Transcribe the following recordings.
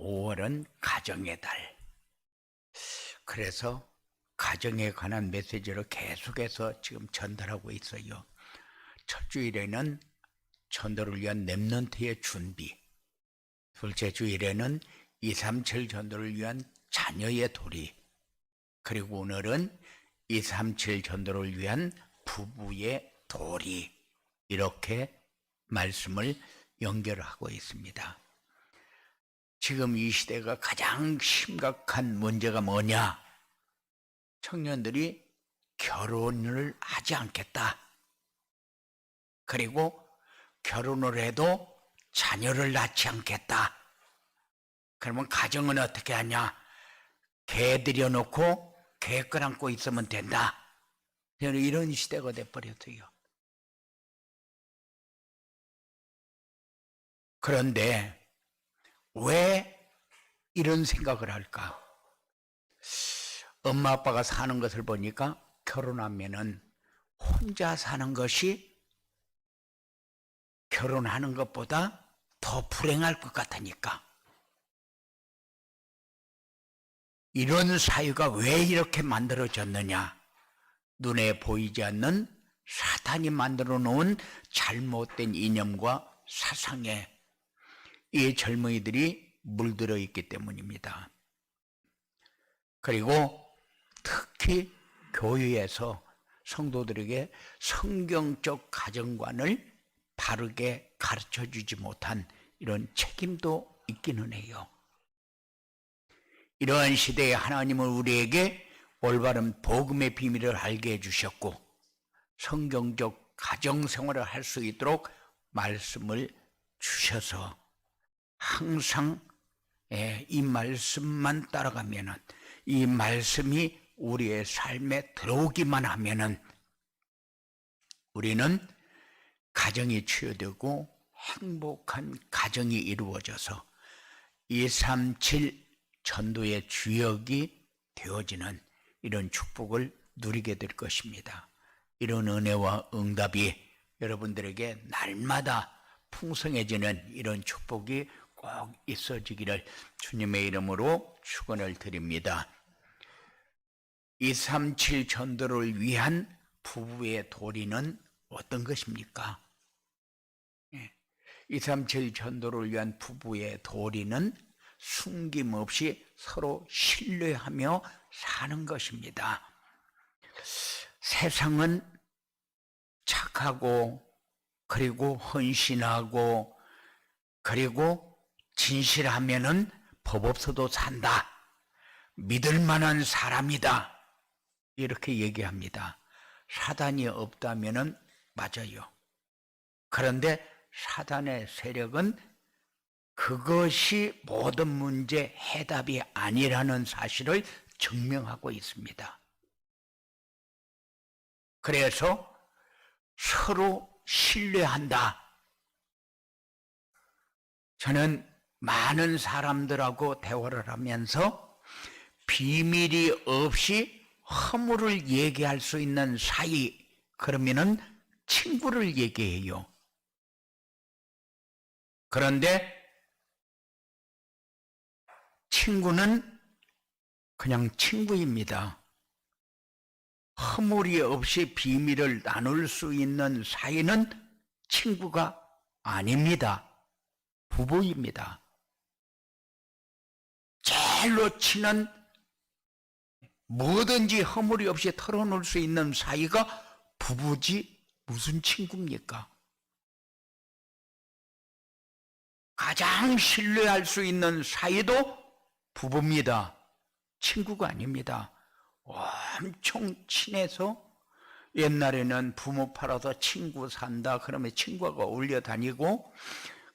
5월은 가정의 달. 그래서 가정에 관한 메시지를 계속해서 지금 전달하고 있어요. 첫 주일에는 전도를 위한 렘넌트의 준비, 둘째 주일에는 237 전도를 위한 자녀의 도리, 그리고 오늘은 237 전도를 위한 부부의 도리, 이렇게 말씀을 연결하고 있습니다. 지금 이 시대가 가장 심각한 문제가 뭐냐? 청년들이 결혼을 하지 않겠다. 그리고 결혼을 해도 자녀를 낳지 않겠다. 그러면 가정은 어떻게 하냐? 개 들여놓고 개 끌안고 있으면 된다. 이런 시대가 돼버렸어요. 그런데 왜 이런 생각을 할까? 엄마 아빠가 사는 것을 보니까 결혼하면은 혼자 사는 것이 결혼하는 것보다 더 불행할 것 같으니까. 이런 사회가 왜 이렇게 만들어졌느냐? 눈에 보이지 않는 사탄이 만들어 놓은 잘못된 이념과 사상에 이 젊은이들이 물들어 있기 때문입니다. 그리고 특히 교회에서 성도들에게 성경적 가정관을 바르게 가르쳐주지 못한 이런 책임도 있기는 해요. 이러한 시대에 하나님은 우리에게 올바른 복음의 비밀을 알게 해주셨고 성경적 가정생활을 할 수 있도록 말씀을 주셔서 항상 이 말씀만 따라가면은, 이 말씀이 우리의 삶에 들어오기만 하면은 우리는 가정이 치유되고 행복한 가정이 이루어져서 237 전도의 주역이 되어지는 이런 축복을 누리게 될 것입니다. 이런 은혜와 응답이 여러분들에게 날마다 풍성해지는 이런 축복이 꼭 있어지기를 주님의 이름으로 축원을 드립니다. 237 전도를 위한 부부의 도리는 어떤 것입니까? 237 전도를 위한 부부의 도리는 숨김없이 서로 신뢰하며 사는 것입니다. 세상은 착하고 그리고 헌신하고 그리고 진실하면은 법 없어도 산다. 믿을 만한 사람이다. 이렇게 얘기합니다. 사단이 없다면은 맞아요. 그런데 사단의 세력은 그것이 모든 문제 해답이 아니라는 사실을 증명하고 있습니다. 그래서 서로 신뢰한다. 저는 많은 사람들하고 대화를 하면서 비밀이 없이 허물을 얘기할 수 있는 사이, 그러면은 친구를 얘기해요. 그런데 친구는 그냥 친구입니다. 허물이 없이 비밀을 나눌 수 있는 사이는 친구가 아닙니다. 부부입니다. 제일로 친한, 뭐든지 허물이 없이 털어놓을 수 있는 사이가 부부지 무슨 친구입니까? 가장 신뢰할 수 있는 사이도 부부입니다. 친구가 아닙니다. 엄청 친해서 옛날에는 부모 팔아서 친구 산다 그러면 친구가 올려 다니고,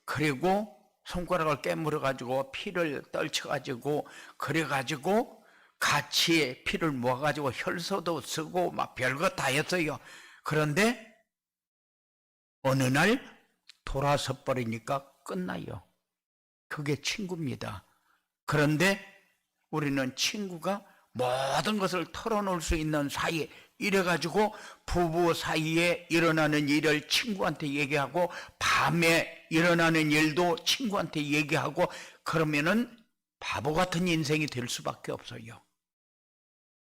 그리고 손가락을 깨물어 가지고 피를 떨쳐 가지고 그래 가지고 같이 피를 모아 가지고 혈서도 쓰고 막 별거 다 했어요. 그런데 어느 날 돌아서 버리니까 끝나요. 그게 친구입니다. 그런데 우리는 친구가 모든 것을 털어놓을 수 있는 사이, 이래가지고 부부 사이에 일어나는 일을 친구한테 얘기하고 밤에 일어나는 일도 친구한테 얘기하고, 그러면은 바보 같은 인생이 될 수밖에 없어요.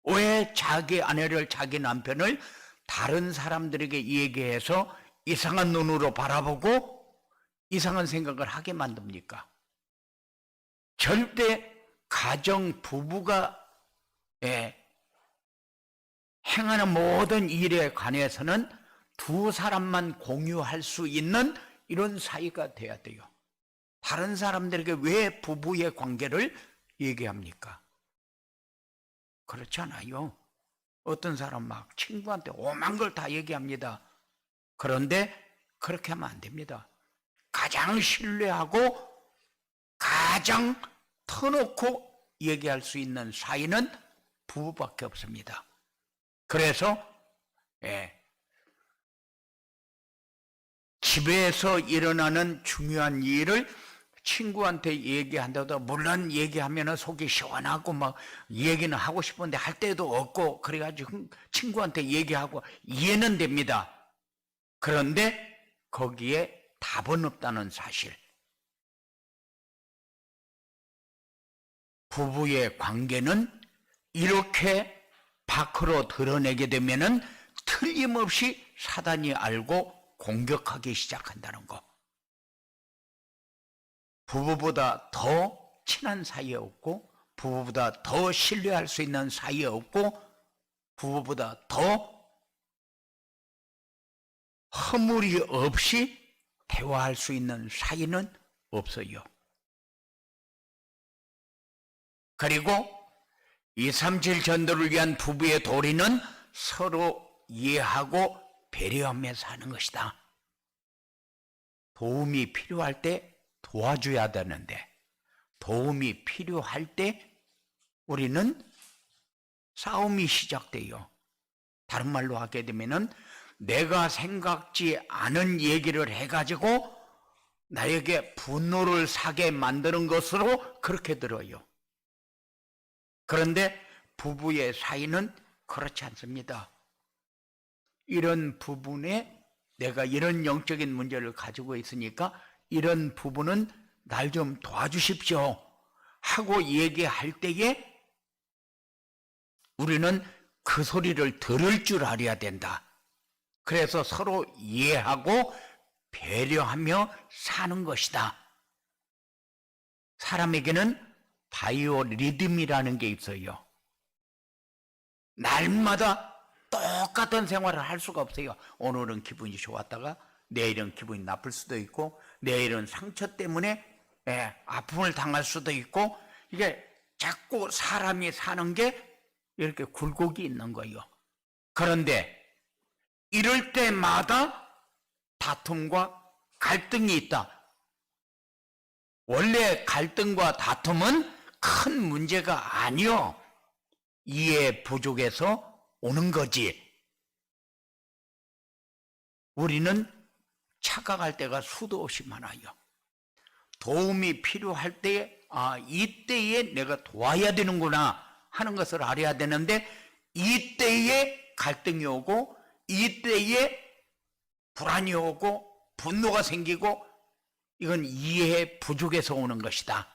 왜 자기 아내를, 자기 남편을 다른 사람들에게 얘기해서 이상한 눈으로 바라보고 이상한 생각을 하게 만듭니까? 절대 가정 부부가 행하는 모든 일에 관해서는 두 사람만 공유할 수 있는 이런 사이가 돼야 돼요. 다른 사람들에게 왜 부부의 관계를 얘기합니까? 그렇지 않아요. 어떤 사람 막 친구한테 오만 걸 다 얘기합니다. 그런데 그렇게 하면 안 됩니다. 가장 신뢰하고 가장 터놓고 얘기할 수 있는 사이는 부부밖에 없습니다. 그래서 집에서 일어나는 중요한 일을 친구한테 얘기한다도 물론 얘기하면 속이 시원하고 막 얘기는 하고 싶은데 할 때도 없고 그래가지고 친구한테 얘기하고 이해는 됩니다. 그런데 거기에 답은 없다는 사실. 부부의 관계는 이렇게 밖으로 드러내게 되면은 틀림없이 사단이 알고 공격하기 시작한다는 거. 부부보다 더 친한 사이에 없고, 부부보다 더 신뢰할 수 있는 사이에 없고, 부부보다 더 허물이 없이 대화할 수 있는 사이는 없어요. 그리고 237 전도를 위한 부부의 도리는 서로 이해하고 배려하며 사는 것이다. 도움이 필요할 때 도와줘야 되는데, 도움이 필요할 때 우리는 싸움이 시작돼요. 다른 말로 하게 되면은 내가 생각지 않은 얘기를 해가지고 나에게 분노를 사게 만드는 것으로 그렇게 들어요. 그런데 부부의 사이는 그렇지 않습니다. 이런 부분에 내가 이런 영적인 문제를 가지고 있으니까 이런 부분은 날 좀 도와주십시오 하고 얘기할 때에 우리는 그 소리를 들을 줄 알아야 된다. 그래서 서로 이해하고 배려하며 사는 것이다. 사람에게는 바이오 리듬이라는 게 있어요. 날마다 똑같은 생활을 할 수가 없어요. 오늘은 기분이 좋았다가 내일은 기분이 나쁠 수도 있고, 내일은 상처 때문에 아픔을 당할 수도 있고, 이게 자꾸 사람이 사는 게 이렇게 굴곡이 있는 거예요. 그런데 이럴 때마다 다툼과 갈등이 있다. 원래 갈등과 다툼은 큰 문제가 아니요, 이해 부족에서 오는 거지. 우리는 착각할 때가 수도 없이 많아요. 도움이 필요할 때, 이때에 내가 도와야 되는구나 하는 것을 알아야 되는데, 이때에 갈등이 오고, 이때에 불안이 오고, 분노가 생기고, 이건 이해 부족에서 오는 것이다.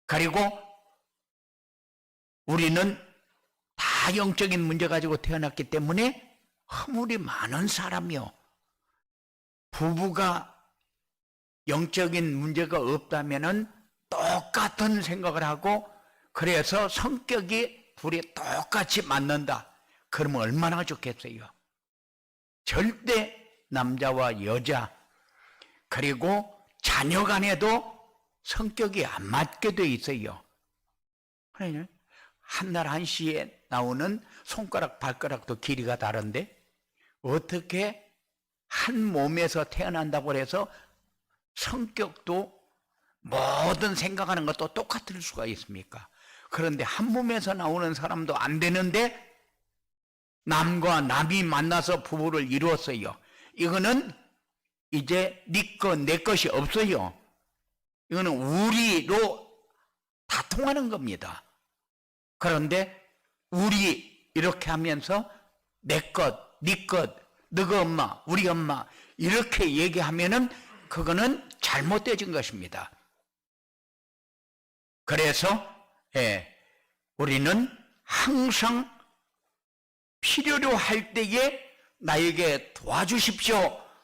그리고 우리는 다 영적인 문제 가지고 태어났기 때문에 허물이 많은 사람이요. 부부가 영적인 문제가 없다면은 똑같은 생각을 하고, 그래서 성격이 둘이 똑같이 맞는다. 그러면 얼마나 좋겠어요. 절대 남자와 여자 그리고 자녀 간에도 성격이 안 맞게 돼 있어요. 한날 한시에 나오는 손가락 발가락도 길이가 다른데 어떻게 한 몸에서 태어난다고 해서 성격도 모든 생각하는 것도 똑같을 수가 있습니까? 그런데 한 몸에서 나오는 사람도 안 되는데 남과 남이 만나서 부부를 이루었어요. 이거는 이제 네 것, 내 것이 없어요. 이거는 우리로 다 통하는 겁니다. 그런데 우리 이렇게 하면서 내 것, 네 것, 너가 엄마, 우리 엄마 이렇게 얘기하면은 그거는 잘못되어진 것입니다. 그래서 우리는 항상 필요로 할 때에 나에게 도와주십시오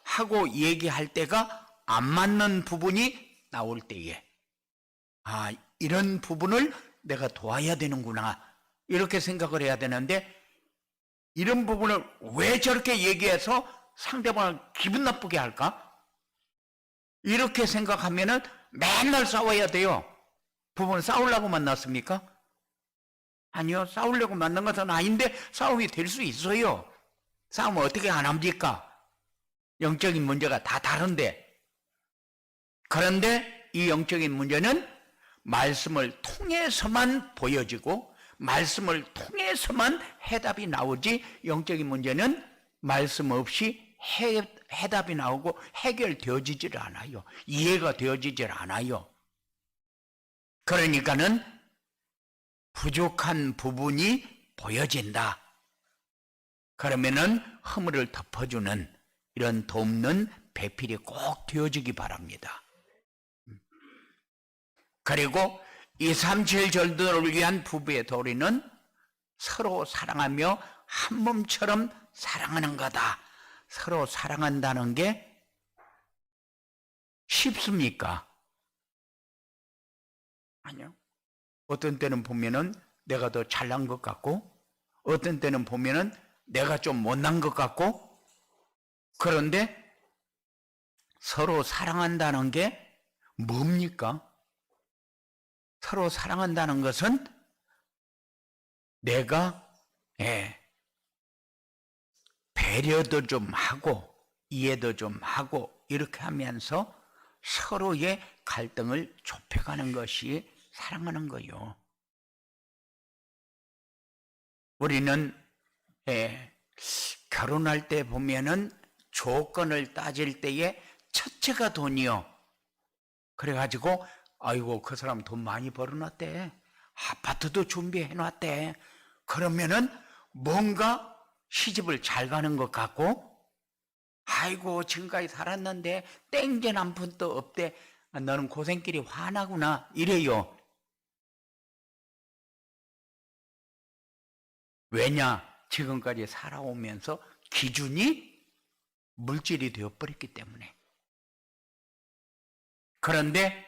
하고 얘기할 때가 안 맞는 부분이 나올 때에 이런 부분을 내가 도와야 되는구나 이렇게 생각을 해야 되는데, 이런 부분을 왜 저렇게 얘기해서 상대방을 기분 나쁘게 할까? 이렇게 생각하면은 맨날 싸워야 돼요. 부부는 싸우려고 만났습니까? 아니요, 싸우려고 만난 것은 아닌데 싸움이 될 수 있어요. 싸우면 어떻게 안 합니까? 영적인 문제가 다 다른데. 그런데 이 영적인 문제는 말씀을 통해서만 보여지고 말씀을 통해서만 해답이 나오지, 영적인 문제는 말씀 없이 해답이 나오고 해결되어지질 않아요. 이해가 되어지질 않아요. 그러니까는 부족한 부분이 보여진다. 그러면은 허물을 덮어주는 이런 돕는 배필이 꼭 되어지기 바랍니다. 그리고 237 절들을 위한 부부의 도리는 서로 사랑하며 한 몸처럼 사랑하는 거다. 서로 사랑한다는 게 쉽습니까? 아니요. 어떤 때는 보면은 내가 더 잘난 것 같고, 어떤 때는 보면은 내가 좀 못난 것 같고, 그런데 서로 사랑한다는 게 뭡니까? 서로 사랑한다는 것은 내가 배려도 좀 하고 이해도 좀 하고 이렇게 하면서 서로의 갈등을 좁혀가는 것이 사랑하는 거요. 우리는 결혼할 때 보면은 조건을 따질 때에 첫째가 돈이요. 그래가지고 아이고 그 사람 돈 많이 벌어놨대, 아파트도 준비해놨대, 그러면은 뭔가 시집을 잘 가는 것 같고, 아이고 지금까지 살았는데 땡전 한 푼도 없대, 너는 고생길이 화나구나 이래요. 왜냐? 지금까지 살아오면서 기준이 물질이 되어버렸기 때문에. 그런데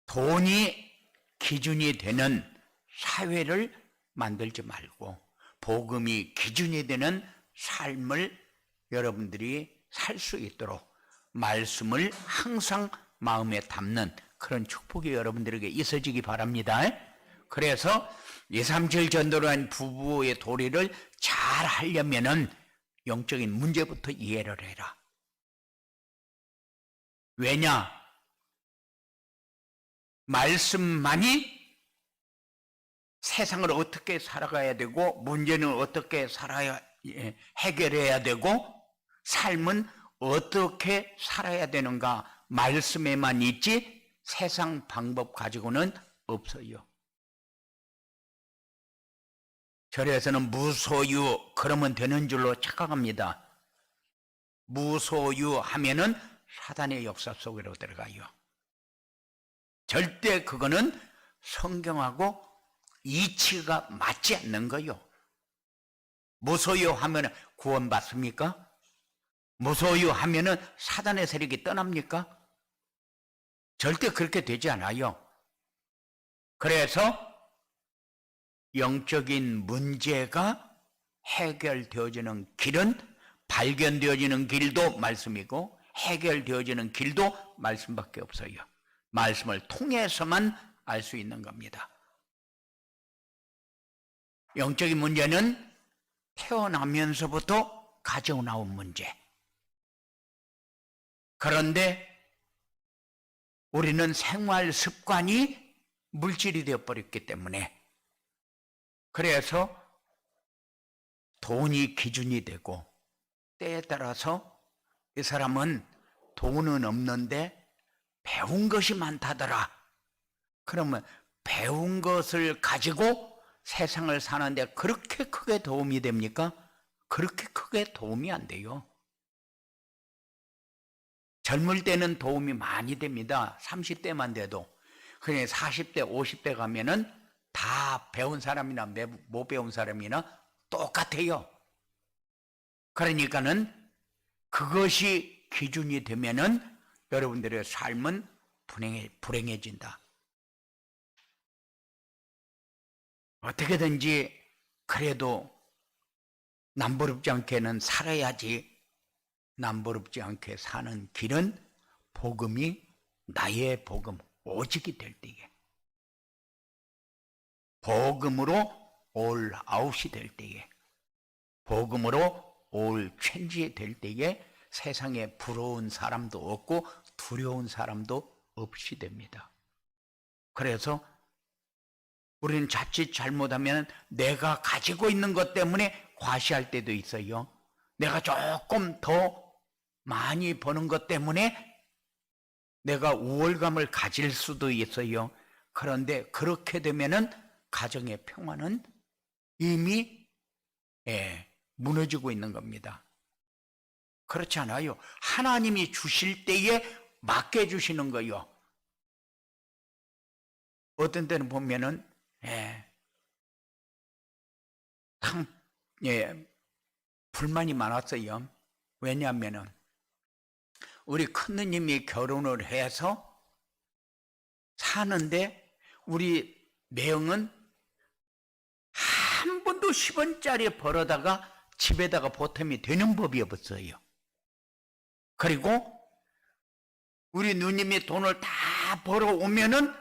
돈이 기준이 되는 사회를 만들지 말고 복음이 기준이 되는 삶을 여러분들이 살 수 있도록 말씀을 항상 마음에 담는 그런 축복이 여러분들에게 있어지기 바랍니다. 그래서 237 전도로 한 부부의 도리를 잘 하려면은 영적인 문제부터 이해를 해라. 왜냐? 말씀만이 세상을 어떻게 살아가야 되고 문제는 어떻게 살아야 해결해야 되고 삶은 어떻게 살아야 되는가, 말씀에만 있지 세상 방법 가지고는 없어요. 절에서는 무소유 그러면 되는 줄로 착각합니다. 무소유 하면은 사단의 역사 속으로 들어가요. 절대 그거는 성경하고 이치가 맞지 않는 거요. 무소유 하면 구원받습니까? 무소유 하면은 사단의 세력이 떠납니까? 절대 그렇게 되지 않아요. 그래서 영적인 문제가 해결되어지는 길은 발견되어지는 길도 말씀이고 해결되어지는 길도 말씀밖에 없어요. 말씀을 통해서만 알 수 있는 겁니다. 영적인 문제는 태어나면서부터 가져 나온 문제. 그런데 우리는 생활 습관이 물질이 되어버렸기 때문에, 그래서 돈이 기준이 되고 때에 따라서 이 사람은 돈은 없는데 배운 것이 많다더라. 그러면 배운 것을 가지고 세상을 사는데 그렇게 크게 도움이 됩니까? 그렇게 크게 도움이 안 돼요. 젊을 때는 도움이 많이 됩니다. 30대만 돼도. 그냥 40대, 50대 가면은 다 배운 사람이나 못 배운 사람이나 똑같아요. 그러니까는 그것이 기준이 되면은 여러분들의 삶은 불행해진다. 어떻게든지 그래도 남부럽지 않게는 살아야지. 남부럽지 않게 사는 길은 복음이 나의 복음, 오직이 될 때에, 복음으로 올 아웃이 될 때에, 복음으로 올 체인지 될 때에 세상에 부러운 사람도 없고 두려운 사람도 없이 됩니다. 그래서 우리는 자칫 잘못하면 내가 가지고 있는 것 때문에 과시할 때도 있어요. 내가 조금 더 많이 버는 것 때문에 내가 우월감을 가질 수도 있어요. 그런데 그렇게 되면은 가정의 평화는 이미 무너지고 있는 겁니다. 그렇지 않아요. 하나님이 주실 때에 맡겨주시는 거요. 어떤 때는 보면은 참 불만이 많았어요. 왜냐하면은 우리 큰누님이 결혼을 해서 사는데 우리 매형은 한 번도 10원짜리 벌어다가 집에다가 보탬이 되는 법이 없었어요. 그리고 우리 누님이 돈을 다 벌어오면은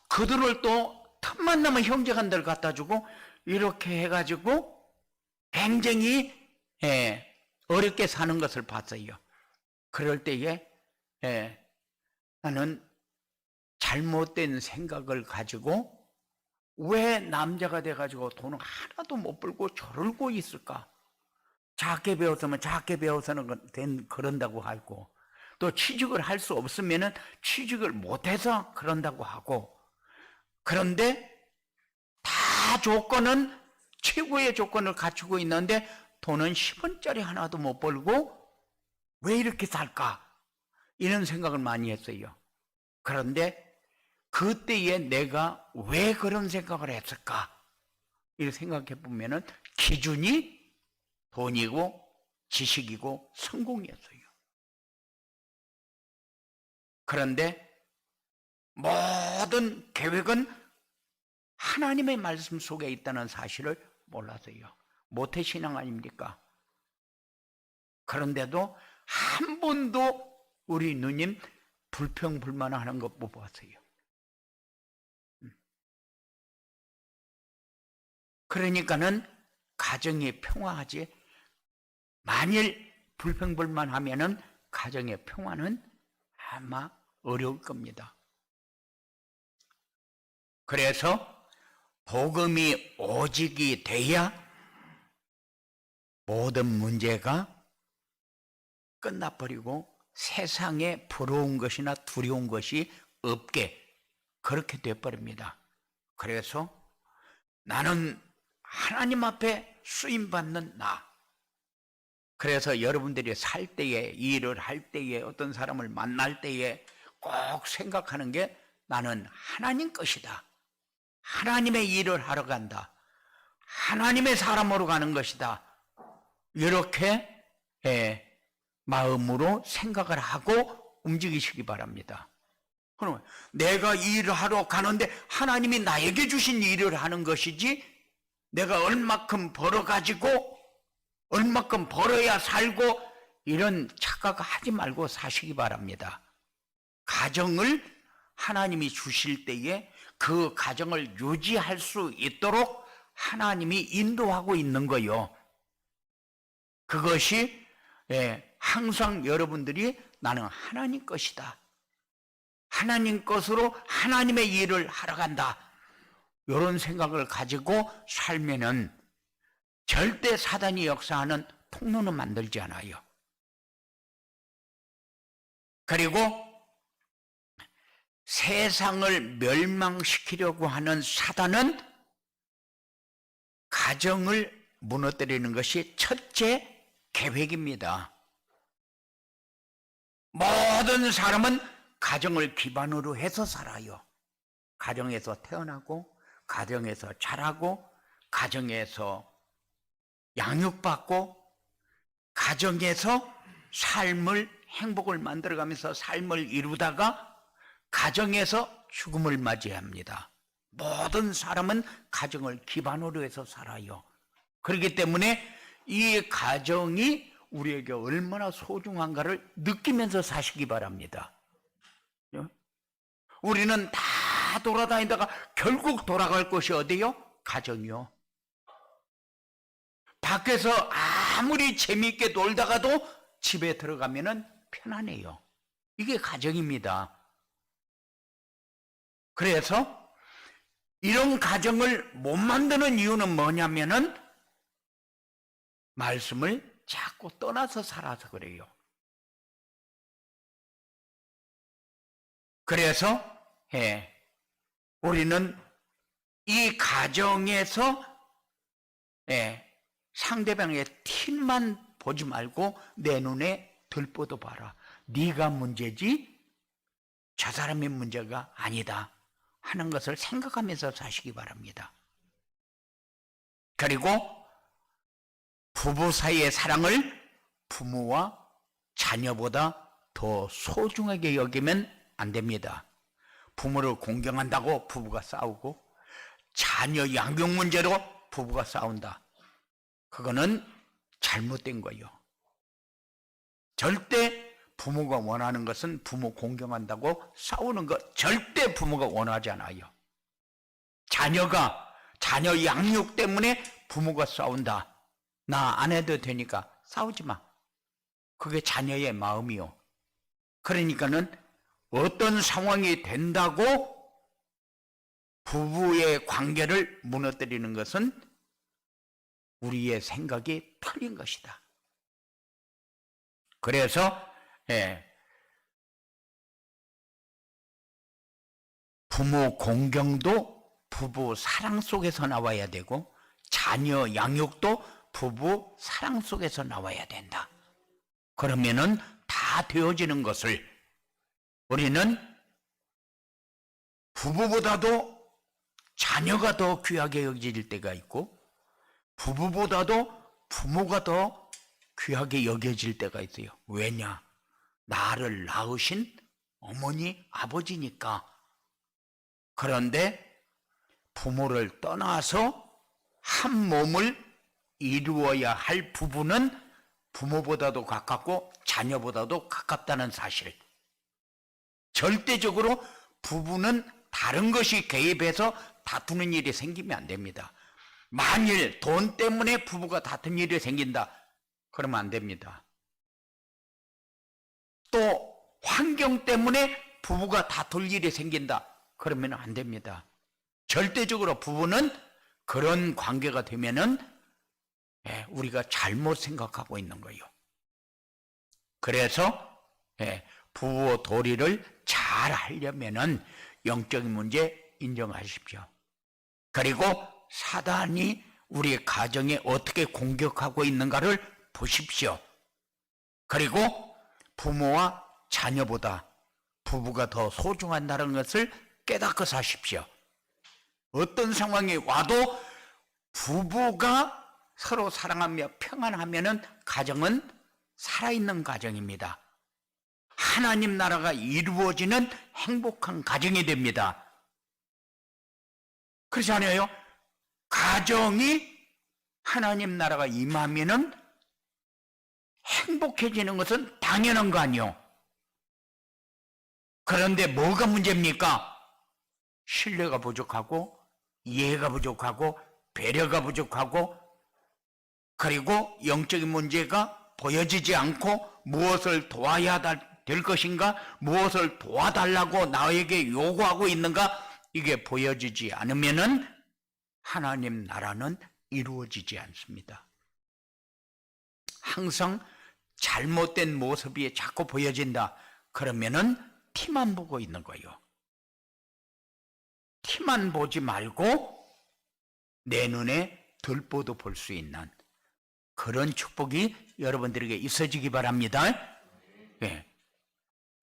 그 돈을 또 틈만 나면 형제간들 갖다 주고 이렇게 해가지고 굉장히 어렵게 사는 것을 봤어요. 그럴 때에 나는 잘못된 생각을 가지고 왜 남자가 돼가지고 돈을 하나도 못 벌고 저러고 있을까? 작게 배웠으면 작게 배워서는 그런다고 하고, 또 취직을 할 수 없으면 취직을 못해서 그런다고 하고, 그런데 다 조건은 최고의 조건을 갖추고 있는데 돈은 10원짜리 하나도 못 벌고 왜 이렇게 살까? 이런 생각을 많이 했어요. 그런데 그때에 내가 왜 그런 생각을 했을까? 이렇게 생각해 보면은 기준이 돈이고 지식이고 성공이었어요. 그런데 모든 계획은 하나님의 말씀 속에 있다는 사실을 몰랐어요. 모태신앙 아닙니까? 그런데도 한 번도 우리 누님 불평불만하는 것 못 봤어요. 그러니까는 가정이 평화하지, 만일 불평불만하면은 가정의 평화는 아마 어려울 겁니다. 그래서 복음이 오직이 돼야 모든 문제가 끝나버리고 세상에 부러운 것이나 두려운 것이 없게 그렇게 돼버립니다. 그래서 나는 하나님 앞에 쓰임받는 나. 그래서 여러분들이 살 때에, 일을 할 때에, 어떤 사람을 만날 때에 꼭 생각하는 게 나는 하나님 것이다. 하나님의 일을 하러 간다. 하나님의 사람으로 가는 것이다. 이렇게 마음으로 생각을 하고 움직이시기 바랍니다. 그럼 내가 일을 하러 가는데 하나님이 나에게 주신 일을 하는 것이지, 내가 얼마큼 벌어가지고 얼마큼 벌어야 살고 이런 착각하지 말고 사시기 바랍니다. 가정을 하나님이 주실 때에 그 가정을 유지할 수 있도록 하나님이 인도하고 있는 거요. 그것이 항상 여러분들이 나는 하나님 것이다, 하나님 것으로 하나님의 일을 하러 간다, 이런 생각을 가지고 살면은 절대 사단이 역사하는 통로는 만들지 않아요. 그리고 세상을 멸망시키려고 하는 사단은 가정을 무너뜨리는 것이 첫째 계획입니다. 모든 사람은 가정을 기반으로 해서 살아요. 가정에서 태어나고, 가정에서 자라고, 가정에서 양육받고, 가정에서 삶을, 행복을 만들어가면서 삶을 이루다가 가정에서 죽음을 맞이합니다. 모든 사람은 가정을 기반으로 해서 살아요. 그렇기 때문에 이 가정이 우리에게 얼마나 소중한가를 느끼면서 사시기 바랍니다. 우리는 다 돌아다니다가 결국 돌아갈 곳이 어디요? 가정이요. 밖에서 아무리 재미있게 놀다가도 집에 들어가면은 편안해요. 이게 가정입니다. 그래서 이런 가정을 못 만드는 이유는 뭐냐면은 말씀을 자꾸 떠나서 살아서 그래요. 그래서 우리는 이 가정에서 상대방의 티만 보지 말고 내 눈에 들보도 봐라. 네가 문제지 저 사람의 문제가 아니다 하는 것을 생각하면서 사시기 바랍니다. 그리고 부부 사이의 사랑을 부모와 자녀보다 더 소중하게 여기면 안 됩니다. 부모를 공경한다고 부부가 싸우고 자녀 양육 문제로 부부가 싸운다. 그거는 잘못된 거예요. 절대 부모가 원하는 것은 부모 공경한다고 싸우는 것 절대 부모가 원하지 않아요. 자녀 양육 때문에 부모가 싸운다. 나 안 해도 되니까 싸우지 마. 그게 자녀의 마음이요. 그러니까는 어떤 상황이 된다고 부부의 관계를 무너뜨리는 것은 우리의 생각이 틀린 것이다. 그래서 부모 공경도 부부 사랑 속에서 나와야 되고 자녀 양육도 부부 사랑 속에서 나와야 된다. 그러면은 다 되어지는 것을 우리는 부부보다도 자녀가 더 귀하게 여겨질 때가 있고 부부보다도 부모가 더 귀하게 여겨질 때가 있어요. 왜냐? 나를 낳으신 어머니, 아버지니까. 그런데 부모를 떠나서 한 몸을 이루어야 할 부부는 부모보다도 가깝고 자녀보다도 가깝다는 사실. 절대적으로 부부는 다른 것이 개입해서 다투는 일이 생기면 안 됩니다. 만일 돈 때문에 부부가 다툰 일이 생긴다. 그러면 안 됩니다. 또 환경 때문에 부부가 다툴 일이 생긴다. 그러면 안 됩니다. 절대적으로 부부는 그런 관계가 되면은 우리가 잘못 생각하고 있는 거예요. 그래서 부부 도리를 잘 하려면은 영적인 문제 인정하십시오. 그리고 사단이 우리의 가정에 어떻게 공격하고 있는가를 보십시오. 그리고 부모와 자녀보다 부부가 더 소중한다는 것을 깨닫고 사십시오. 어떤 상황이 와도 부부가 서로 사랑하며 평안하면은 가정은 살아있는 가정입니다. 하나님 나라가 이루어지는 행복한 가정이 됩니다. 그렇지 않아요? 가정이 하나님 나라가 임하면은 행복해지는 것은 당연한 거 아니요. 그런데 뭐가 문제입니까? 신뢰가 부족하고 이해가 부족하고 배려가 부족하고 그리고 영적인 문제가 보여지지 않고 무엇을 도와야 될 것인가, 무엇을 도와달라고 나에게 요구하고 있는가, 이게 보여지지 않으면은 하나님 나라는 이루어지지 않습니다. 항상 잘못된 모습이 자꾸 보여진다. 그러면은 티만 보고 있는 거예요. 티만 보지 말고 내 눈에 들보도 볼 수 있는 그런 축복이 여러분들에게 있어지기 바랍니다.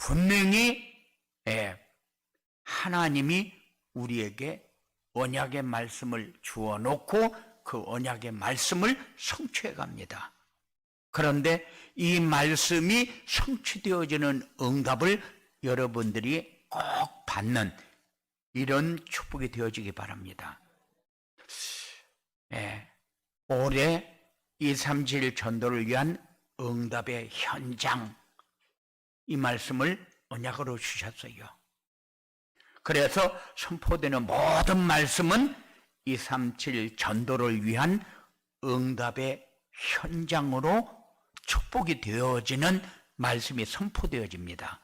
분명히 하나님이 우리에게 언약의 말씀을 주어 놓고 그 언약의 말씀을 성취해 갑니다. 그런데 이 말씀이 성취되어지는 응답을 여러분들이 꼭 받는 이런 축복이 되어지기 바랍니다. 올해 237 전도를 위한 응답의 현장, 이 말씀을 언약으로 주셨어요. 그래서 선포되는 모든 말씀은 237 전도를 위한 응답의 현장으로 축복이 되어지는 말씀이 선포되어집니다.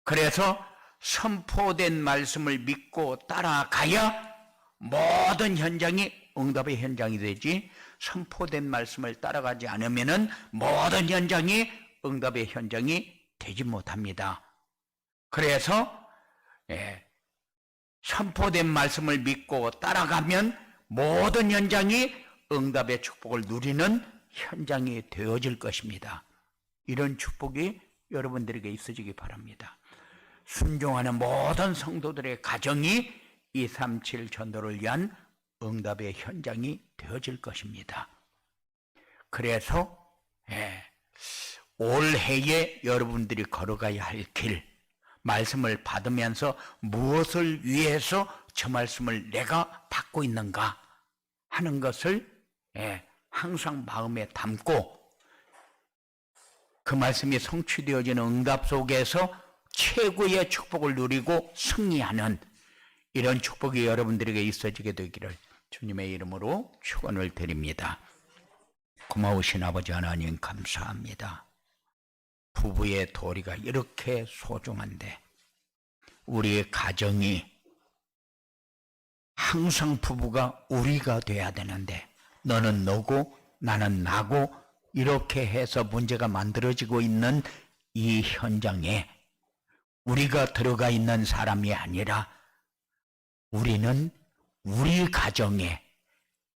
그래서 선포된 말씀을 믿고 따라가야 모든 현장이 응답의 현장이 되지, 선포된 말씀을 따라가지 않으면 모든 현장이 응답의 현장이 되지 못합니다. 그래서 선포된 말씀을 믿고 따라가면 모든 현장이 응답의 축복을 누리는 현장이 되어질 것입니다. 이런 축복이 여러분들에게 있어지기 바랍니다. 순종하는 모든 성도들의 가정이 237 전도를 위한 응답의 현장이 되어질 것입니다. 그래서 올해에 여러분들이 걸어가야 할 길, 말씀을 받으면서 무엇을 위해서 저 말씀을 내가 받고 있는가 하는 것을 항상 마음에 담고 그 말씀이 성취되어지는 응답 속에서 최고의 축복을 누리고 승리하는 이런 축복이 여러분들에게 있어지게 되기를 주님의 이름으로 축원을 드립니다. 고마우신 아버지 하나님 감사합니다. 부부의 도리가 이렇게 소중한데 우리의 가정이 항상 부부가 우리가 돼야 되는데 너는 너고 나는 나고 이렇게 해서 문제가 만들어지고 있는 이 현장에 우리가 들어가 있는 사람이 아니라 우리는 우리 가정에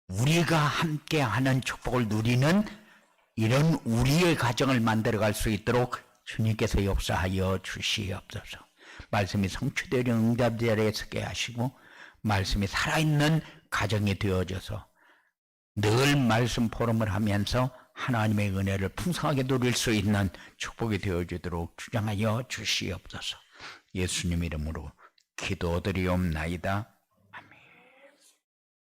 우리가 함께하는 축복을 누리는 이런 우리의 가정을 만들어갈 수 있도록 주님께서 역사하여 주시옵소서. 말씀이 성취되는 응답 자리에 서게 하시고 말씀이 살아있는 가정이 되어져서 늘 말씀 포럼을 하면서 하나님의 은혜를 풍성하게 누릴 수 있는 축복이 되어지도록 주장하여 주시옵소서. 예수님 이름으로 기도드리옵나이다.